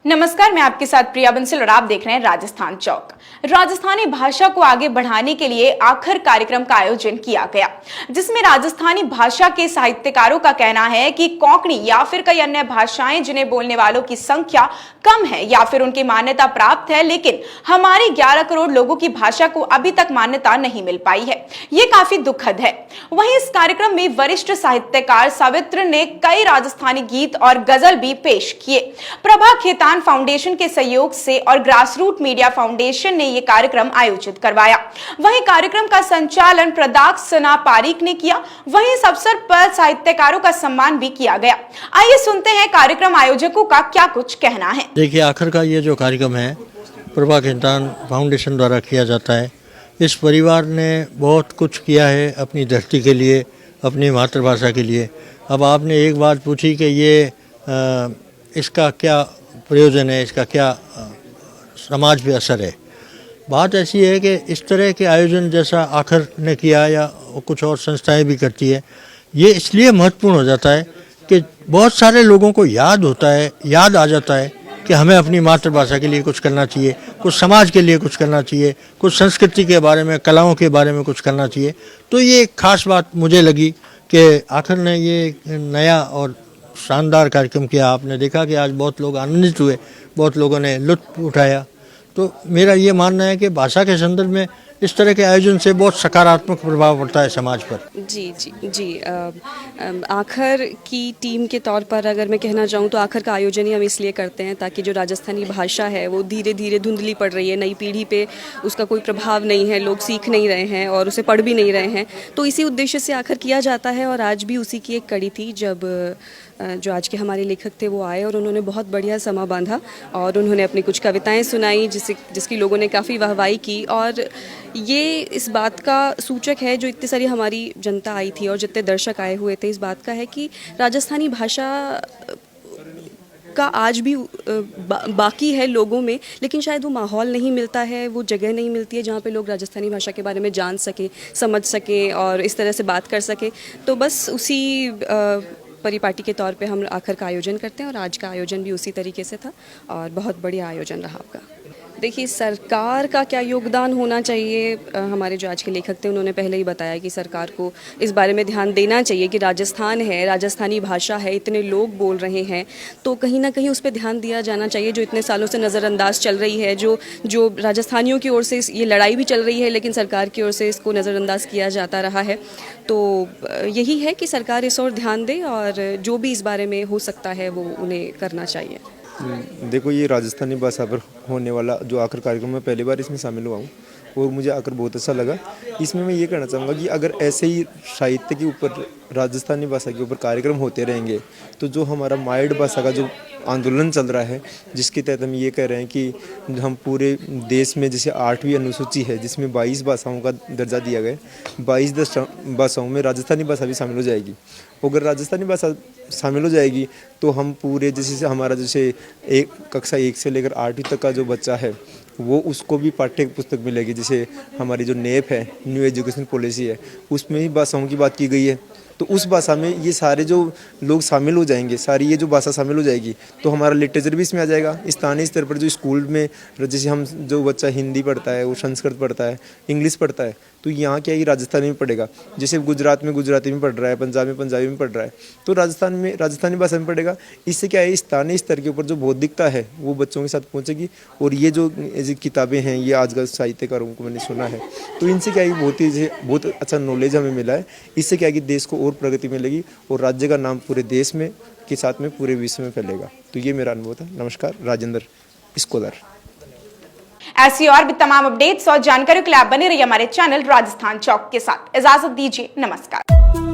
नमस्कार, मैं आपके साथ प्रिया बंसल और आप देख रहे हैं राजस्थान चौक। राजस्थानी भाषा को आगे बढ़ाने के लिए आखर कार्यक्रम का आयोजन किया गया, जिसमें राजस्थानी भाषा के साहित्यकारों का कहना है कि कोंकणी या फिर कई अन्य भाषाएं जिन्हें बोलने वालों की संख्या कम है या फिर उनकी मान्यता प्राप्त है, लेकिन हमारी 11 करोड़ लोगों की भाषा को अभी तक मान्यता नहीं मिल पाई है। ये काफी दुखद है। वहीं इस कार्यक्रम में वरिष्ठ साहित्यकार सावित्र ने कई राजस्थानी गीत और गजल भी पेश किए। प्रभा खेतान फाउंडेशन के सहयोग से और ग्रासरूट मीडिया फाउंडेशन ने यह कार्यक्रम आयोजित करवाया। वहीं कार्यक्रम का संचालन प्रदाक्सना पारीक ने किया। वहीं इस अवसर पर साहित्यकारों का सम्मान भी किया गया। आइए सुनते हैं कार्यक्रम आयोजकों का क्या कुछ कहना है। देखिए, आखिर का ये जो कार्यक्रम है प्रभा खेतान फाउंडेशन द्वारा किया जाता है। इस परिवार ने बहुत कुछ किया है अपनी धरती के लिए, अपनी मातृभाषा के लिए। अब आपने एक बात पूछी कि ये इसका क्या प्रयोजन है, इसका क्या समाज पे असर है। बात ऐसी है कि इस तरह के आयोजन जैसा आखिर ने किया या कुछ और संस्थाएं भी करती है, ये इसलिए महत्वपूर्ण हो जाता है कि बहुत सारे लोगों को याद आ जाता है कि हमें अपनी मातृभाषा के लिए कुछ करना चाहिए, कुछ समाज के लिए कुछ करना चाहिए, कुछ संस्कृति के बारे में, कलाओं के बारे में कुछ करना चाहिए। तो ये एक खास बात मुझे लगी कि आखिर ने ये नया और शानदार कार्यक्रम किया। आपने देखा कि आज बहुत लोग आनंदित हुए, बहुत लोगों ने लुत्फ उठाया। तो मेरा ये मानना है कि भाषा के संदर्भ में इस तरह के आयोजन से बहुत सकारात्मक प्रभाव पड़ता है समाज पर। जी। आखर की टीम के तौर पर अगर मैं कहना चाहूँ तो आखर का आयोजन ही हम इसलिए करते हैं ताकि जो राजस्थानी भाषा है वो धीरे धीरे धुंधली पड़ रही है, नई पीढ़ी पे उसका कोई प्रभाव नहीं है, लोग सीख नहीं रहे हैं और उसे पढ़ भी नहीं रहे हैं। तो इसी उद्देश्य से आखर किया जाता है और आज भी उसी की एक कड़ी थी जब जो आज के हमारे लेखक थे वो आए और उन्होंने बहुत बढ़िया समा बांधा और उन्होंने अपनी कुछ कविताएं सुनाई जिसकी लोगों ने काफ़ी वाहवाही की। और ये इस बात का सूचक है, जो इतनी सारी हमारी जनता आई थी और जितने दर्शक आए हुए थे, इस बात का है कि राजस्थानी भाषा का आज भी बाकी है लोगों में, लेकिन शायद वो माहौल नहीं मिलता है, वो जगह नहीं मिलती है जहाँ पे लोग राजस्थानी भाषा के बारे में जान सके, समझ सके और इस तरह से बात कर सके। तो बस उसी परिपाटी के तौर पे हम आखिर का आयोजन करते हैं और आज का आयोजन भी उसी तरीके से था और बहुत बढ़िया आयोजन रहा आपका। देखिए, सरकार का क्या योगदान होना चाहिए, हमारे जो आज के लेखक थे उन्होंने पहले ही बताया कि सरकार को इस बारे में ध्यान देना चाहिए कि राजस्थान है, राजस्थानी भाषा है, इतने लोग बोल रहे हैं, तो कहीं ना कहीं उस पर ध्यान दिया जाना चाहिए। जो इतने सालों से नज़रअंदाज चल रही है, जो राजस्थानियों की ओर से ये लड़ाई भी चल रही है, लेकिन सरकार की ओर से इसको नज़रअंदाज किया जाता रहा है। तो यही है कि सरकार इस ओर ध्यान दे और जो भी इस बारे में हो सकता है वो उन्हें करना चाहिए। देखो, ये राजस्थानी भाषा पर होने वाला जो आखिर कार्यक्रम में पहली बार इसमें शामिल हुआ हूँ और मुझे आकर बहुत अच्छा लगा। इसमें मैं ये कहना चाहूँगा कि अगर ऐसे ही साहित्य के ऊपर, राजस्थानी भाषा के ऊपर कार्यक्रम होते रहेंगे तो जो हमारा माइड भाषा का जो आंदोलन चल रहा है, जिसके तहत हम ये कह रहे हैं कि हम पूरे देश में जैसे 8वीं अनुसूची है जिसमें 22 भाषाओं का दर्जा दिया गया, 22 भाषाओं में राजस्थानी भाषा भी शामिल हो जाएगी। अगर राजस्थानी भाषा शामिल हो जाएगी तो हम पूरे जैसे हमारा एक कक्षा 1 से लेकर 8वीं तक का जो बच्चा है वो उसको भी पाठ्य पुस्तक मिलेगी। जैसे हमारी जो नेप है, न्यू एजुकेशन पॉलिसी है, उसमें ही भाषाओं की बात की गई है। तो उस भाषा में ये सारे जो लोग शामिल हो जाएंगे, सारी ये जो भाषा शामिल हो जाएगी तो हमारा लिटरेचर भी इसमें आ जाएगा। स्थानीय स्तर पर जो स्कूल में जैसे हम जो बच्चा हिंदी पढ़ता है, वो संस्कृत पढ़ता है, इंग्लिश पढ़ता है, तो यहाँ क्या है, राजस्थानी में पढ़ेगा। जैसे गुजरात में गुजराती में पढ़ रहा है, पंजाब में पंजाबी में पढ़ रहा है, तो राजस्थान में राजस्थानी भाषा में पढ़ेगा। इससे क्या है, स्थानीय स्तर के ऊपर जो बौद्धिकता है वो बच्चों के साथ पहुँचेगी। और ये जो किताबें हैं, ये आजकल साहित्यकारों को मैंने सुना है, तो इनसे क्या है, बहुत अच्छा नॉलेज हमें मिला है। इससे क्या है कि देश को और प्रगति मिलेगी और राज्य का नाम पूरे देश में के साथ में पूरे विश्व में फैलेगा। तो ये मेरा अनुभव था। नमस्कार, राजेंद्र स्कॉलर। ऐसी और भी तमाम अपडेट्स और जानकारियों के लिए आप बने रहिए हमारे चैनल राजस्थान चौक के साथ। इजाजत दीजिए, नमस्कार।